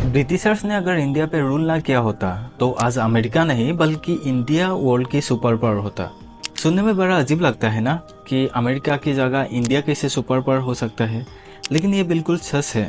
Britishers ने अगर India पे रूल ना किया होता तो आज अमेरिका नहीं बल्कि इंडिया वर्ल्ड की सुपर पावर होता। सुनने में बड़ा अजीब लगता है ना कि अमेरिका की जगह इंडिया कैसे सुपर पावर हो सकता है, लेकिन ये बिल्कुल सच है।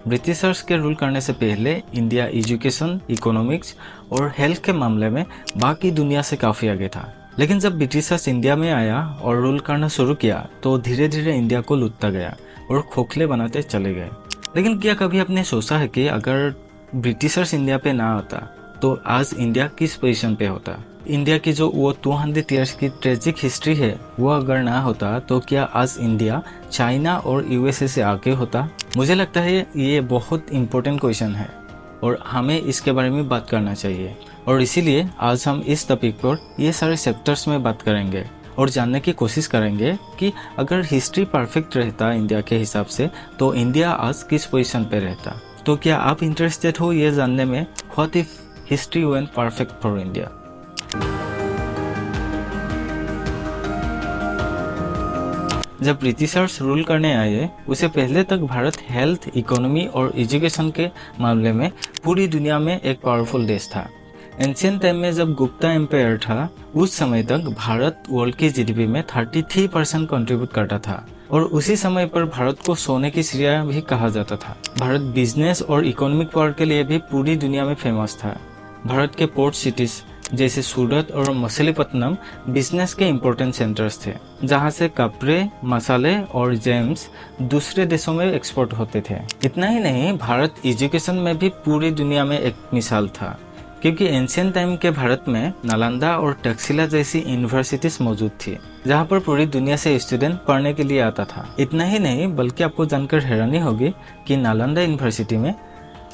ब्रिटिशर्स के रूल करने से पहले इंडिया एजुकेशन, इकोनॉमिक्स और हेल्थ के मामले में बाकी दुनिया से काफ़ी आगे था। लेकिन जब ब्रिटिशर्स इंडिया में आया और रूल करना शुरू किया तो धीरे धीरे इंडिया को लूटता गया और खोखले बनाते चले गए। लेकिन क्या कभी आपने सोचा है कि अगर ब्रिटिशर्स इंडिया पे ना आता तो आज इंडिया किस पोजीशन पे होता? इंडिया की जो वो 200 ईयर्स की ट्रेजिक हिस्ट्री है वो अगर ना होता तो क्या आज इंडिया चाइना और यूएसए से आगे होता? मुझे लगता है ये बहुत इम्पोर्टेंट क्वेश्चन है और हमें इसके बारे में बात करना चाहिए। और इसीलिए आज हम इस टॉपिक पर ये सारे सेक्टर्स में बात करेंगे और जानने की कोशिश करेंगे कि अगर हिस्ट्री परफेक्ट रहता इंडिया के हिसाब से तो इंडिया आज किस पोजीशन पे रहता। तो क्या आप इंटरेस्टेड हो ये जानने में what if history went perfect for India? जब ब्रिटिशर्स रूल करने आए उससे पहले तक भारत हेल्थ, इकोनॉमी और एजुकेशन के मामले में पूरी दुनिया में एक पावरफुल देश था। एंशियंट टाइम में जब गुप्ता एम्पायर था उस समय तक भारत वर्ल्ड की जीडीपी में 33% कंट्रीब्यूट करता था और उसी समय पर भारत को सोने की चिड़िया भी कहा जाता था। भारत बिजनेस और इकोनॉमिक पावर के लिए भी पूरी दुनिया में फेमस था। भारत के पोर्ट सिटीज जैसे सूरत और मछलीपट्टनम बिजनेस के इम्पोर्टेंट सेंटर्स थे, जहां से कपड़े, मसाले और जेम्स दूसरे देशों में एक्सपोर्ट होते थे। इतना ही नहीं, भारत एजुकेशन में भी पूरी दुनिया में एक मिसाल था, क्योंकि एंशियंट टाइम के भारत में नालंदा और तक्षशिला जैसी यूनिवर्सिटीज मौजूद थी, जहां पर पूरी दुनिया से स्टूडेंट पढ़ने के लिए आता था। इतना ही नहीं, बल्कि आपको जानकर हैरानी होगी कि नालंदा यूनिवर्सिटी में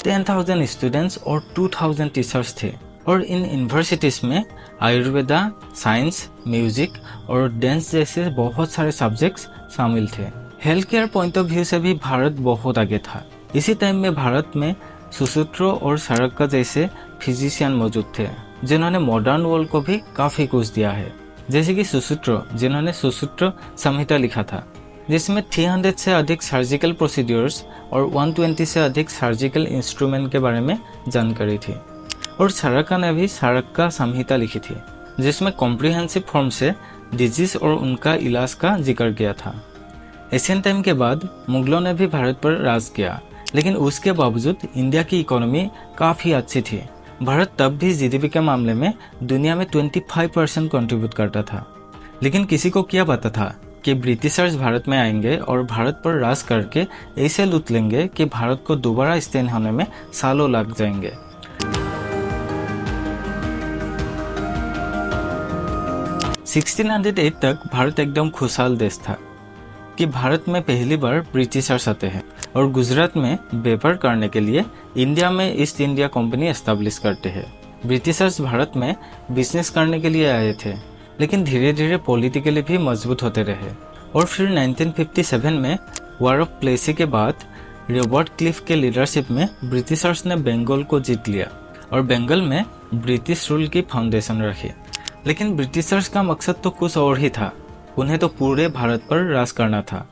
10,000 स्टूडेंट्स और 2,000 टीचर्स थे और इन यूनिवर्सिटीज में आयुर्वेदा, साइंस, म्यूजिक और डांस जैसे बहुत सारे सब्जेक्ट्स शामिल थे। Health care point of view से भी भारत बहुत आगे था। इसी टाइम में भारत में सुश्रुत और सरक्का जैसे फिजिशियन मौजूद थे, जिन्होंने मॉडर्न वर्ल्ड को भी काफी कुछ दिया है। जैसे कि सुश्रुत, जिन्होंने सुश्रुत संहिता लिखा था, जिसमें 300 से अधिक सर्जिकल प्रोसीड्यूर्स और 120 से अधिक सर्जिकल इंस्ट्रूमेंट के बारे में जानकारी थी। और सरक्का ने भी सरक्का संहिता लिखी थी, जिसमें कॉम्प्रिहेंसिव फॉर्म से डिजीज और उनका इलाज का जिक्र किया था। एशियन टाइम के बाद मुगलों ने भी भारत पर राज किया, लेकिन उसके बावजूद इंडिया की इकोनॉमी काफी अच्छी थी। भारत तब भी जीडीपी के मामले में दुनिया में 25% कंट्रीब्यूट करता था। लेकिन किसी को क्या पता था कि ब्रिटिशर्स भारत में आएंगे और भारत पर राज करके ऐसे लूट लेंगे कि भारत को दोबारा स्टैंड होने में सालों लग जाएंगे। (1608) तक भारत एकदम खुशहाल देश था कि भारत में पहली बार ब्रिटिशर्स आते हैं और गुजरात में व्यापार करने के लिए इंडिया में ईस्ट इंडिया कंपनी एस्टेब्लिश करते हैं। ब्रिटिशर्स भारत में बिजनेस करने के लिए आए थे, लेकिन धीरे धीरे पॉलिटिकली भी मजबूत होते रहे। और फिर 1957 में वॉर ऑफ प्लेसी के बाद रॉबर्ट क्लिफ के लीडरशिप में ब्रिटिशर्स ने बंगाल को जीत लिया और बंगाल में ब्रिटिश रूल की फाउंडेशन रखी। लेकिन ब्रिटिशर्स का मकसद तो कुछ और ही था। उन्हें तो पूरे भारत पर राज करना था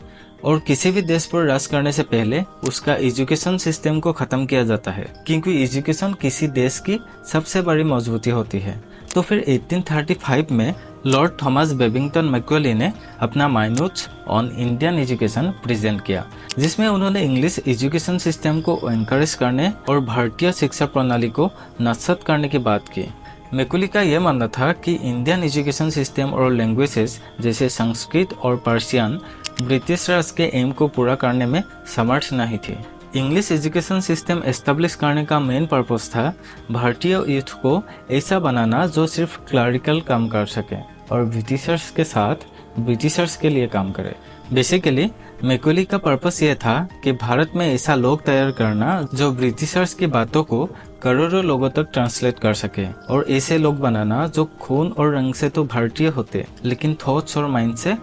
और किसी भी देश पर राज करने से पहले उसका एजुकेशन सिस्टम को खत्म किया जाता है, क्योंकि एजुकेशन किसी देश की सबसे बड़ी मजबूती होती है। तो फिर 1835 में लॉर्ड थॉमस बेबिंगटन मैकॉले ने अपना माइनोट्स ऑन इंडियन एजुकेशन प्रेजेंट किया, जिसमें उन्होंने इंग्लिश एजुकेशन सिस्टम को एनकरेज करने और भारतीय शिक्षा प्रणाली को नस्बत करने की बात की। मैकॉले का यह मानना था कि इंडियन एजुकेशन सिस्टम और लैंग्वेजेस जैसे संस्कृत और पर्शियन ब्रिटिश राज के एम को पूरा करने में समर्थ नहीं थी। इंग्लिश एजुकेशन सिस्टम एस्टेब्लिश करने का मेन पर्पस था भारतीय यूथ को ऐसा बनाना जो सिर्फ क्लरिकल काम कर सके और ब्रिटिशर्स के साथ ब्रिटिशर्स के लिए काम करे। बेसिकली मैकॉले का पर्पस यह था कि भारत में ऐसा लोग तैयार करना जो ब्रिटिशर्स की बातों को करोड़ों लोगों तक ट्रांसलेट कर सके और ऐसे लोग बनाना जो खून और रंग से तो भारतीय होते, लेकिन थॉट्स और माइंड से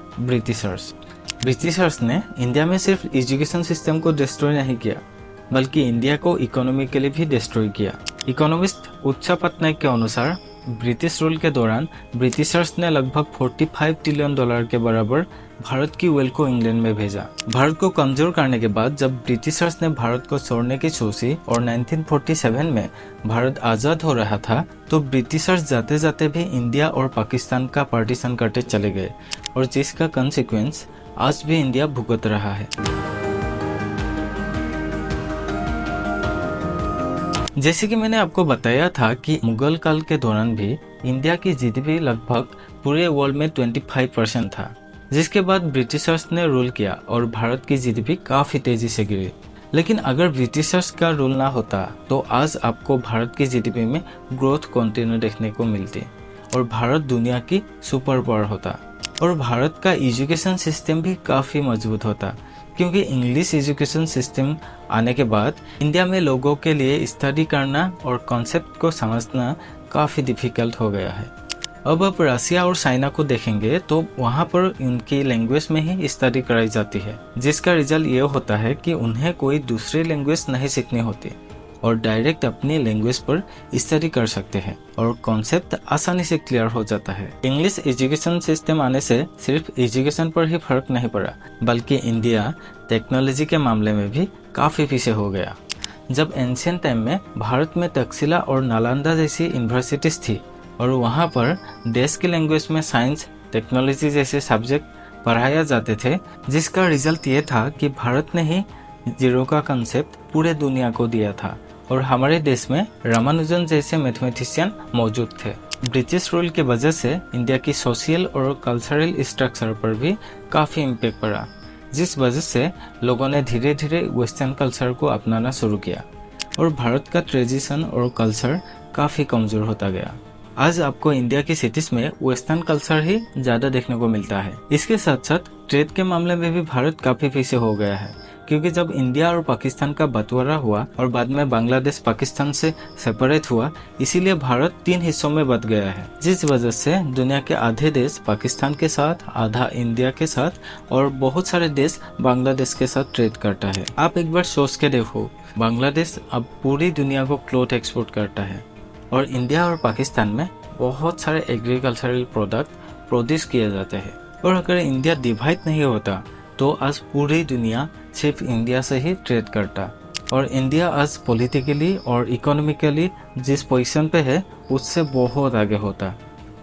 ब्रिटिशर्स ने इंडिया में सिर्फ एजुकेशन सिस्टम को डिस्ट्रॉय नहीं किया, बल्कि इंडिया को इकोनॉमिकली भी डिस्ट्रॉय किया। इकोनॉमिस्ट उच्चा पटनायक के अनुसार ब्रिटिश रूल के दौरान ब्रिटिशर्स ने लगभग $45 ट्रिलियन के बराबर भारत की वेल को इंग्लैंड में भेजा। भारत को कमजोर करने के बाद जब ब्रिटिशर्स ने भारत को छोड़ने की सोची और 1947 में भारत आजाद हो रहा था, तो ब्रिटिशर्स जाते जाते भी इंडिया और पाकिस्तान का पार्टीशन करते चले गए और जिसका कंसिक्वेंस आज भी इंडिया भुगत रहा है। जैसे कि मैंने आपको बताया था कि मुगल काल के दौरान भी इंडिया की जीडीपी लगभग पूरे वर्ल्ड में 25% था, जिसके बाद ब्रिटिशर्स ने रूल किया और भारत की जीडीपी काफी तेजी से गिरी। लेकिन अगर ब्रिटिशर्स का रूल ना होता तो आज आपको भारत की जीडीपी में ग्रोथ कंटिन्यू देखने को मिलती और भारत दुनिया की सुपर पावर होता और भारत का एजुकेशन सिस्टम भी काफी मजबूत होता, क्योंकि इंग्लिश एजुकेशन सिस्टम आने के बाद इंडिया में लोगों के लिए स्टडी करना और कॉन्सेप्ट को समझना काफ़ी डिफिकल्ट हो गया है। अब आप रसिया और चाइना को देखेंगे तो वहाँ पर उनकी लैंग्वेज में ही स्टडी कराई जाती है, जिसका रिजल्ट ये होता है कि उन्हें कोई दूसरी लैंग्वेज नहीं सीखनी होती और डायरेक्ट अपनी लैंग्वेज पर स्टडी कर सकते हैं और कॉन्सेप्ट आसानी से क्लियर हो जाता है। इंग्लिश एजुकेशन सिस्टम आने से सिर्फ एजुकेशन पर ही फर्क नहीं पड़ा, बल्कि इंडिया टेक्नोलॉजी के मामले में भी काफी पीछे हो गया। जब एंशिएंट टाइम में भारत में तक्षशिला और नालंदा जैसी यूनिवर्सिटीज थी और वहाँ पर देश की लैंग्वेज में साइंस टेक्नोलॉजी जैसे सब्जेक्ट पढ़ाया जाते थे, जिसका रिजल्ट ये था कि भारत ने ही जीरो का कंसेप्ट पूरे दुनिया को दिया था और हमारे देश में रामानुजन जैसे मैथमेटिशियन मौजूद थे। ब्रिटिश रूल की वजह से इंडिया की सोशल और कल्चरल स्ट्रक्चर पर भी काफी इम्पैक्ट पड़ा, जिस वजह से लोगों ने धीरे धीरे वेस्टर्न कल्चर को अपनाना शुरू किया और भारत का ट्रेडिशन और कल्चर काफी कमजोर होता गया। आज आपको इंडिया की सिटीज में वेस्टर्न कल्चर ही ज्यादा देखने को मिलता है। इसके साथ साथ ट्रेड के मामले में भी भारत काफी पीछे हो गया है, क्योंकि जब इंडिया और पाकिस्तान का बंटवारा हुआ और बाद में बांग्लादेश पाकिस्तान से सेपरेट हुआ, इसीलिए भारत 3 हिस्सों में बंट गया है, जिस वजह से दुनिया के आधे देश पाकिस्तान के साथ, आधा इंडिया के साथ और बहुत सारे देश बांग्लादेश के साथ ट्रेड करता है। आप एक बार सोच के देखो, बांग्लादेश अब पूरी दुनिया को क्लोथ एक्सपोर्ट करता है और इंडिया और पाकिस्तान में बहुत सारे एग्रीकल्चरल प्रोडक्ट प्रोड्यूस किए जाते हैं। और अगर इंडिया डिवाइड नहीं होता तो आज पूरी दुनिया सिर्फ इंडिया से ही ट्रेड करता और इंडिया आज पॉलिटिकली और इकोनॉमिकली जिस पोजीशन पे है उससे बहुत आगे होता।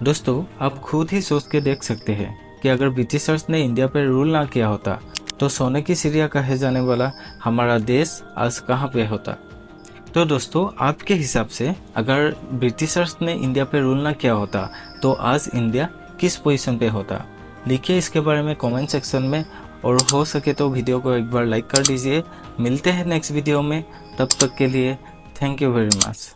दोस्तों, आप खुद ही सोच के देख सकते हैं कि अगर ब्रिटिशर्स ने इंडिया पर रूल ना किया होता तो सोने की चिड़िया कहे जाने वाला हमारा देश आज कहाँ पे होता। तो दोस्तों, आपके हिसाब से अगर ब्रिटिशर्स ने इंडिया पे रूल ना किया होता तो आज इंडिया किस पोजीशन पे होता? लिखिए इसके बारे में कमेंट सेक्शन में और हो सके तो वीडियो को एक बार लाइक कर दीजिए। मिलते हैं नेक्स्ट वीडियो में, तब तक के लिए थैंक यू वेरी मच।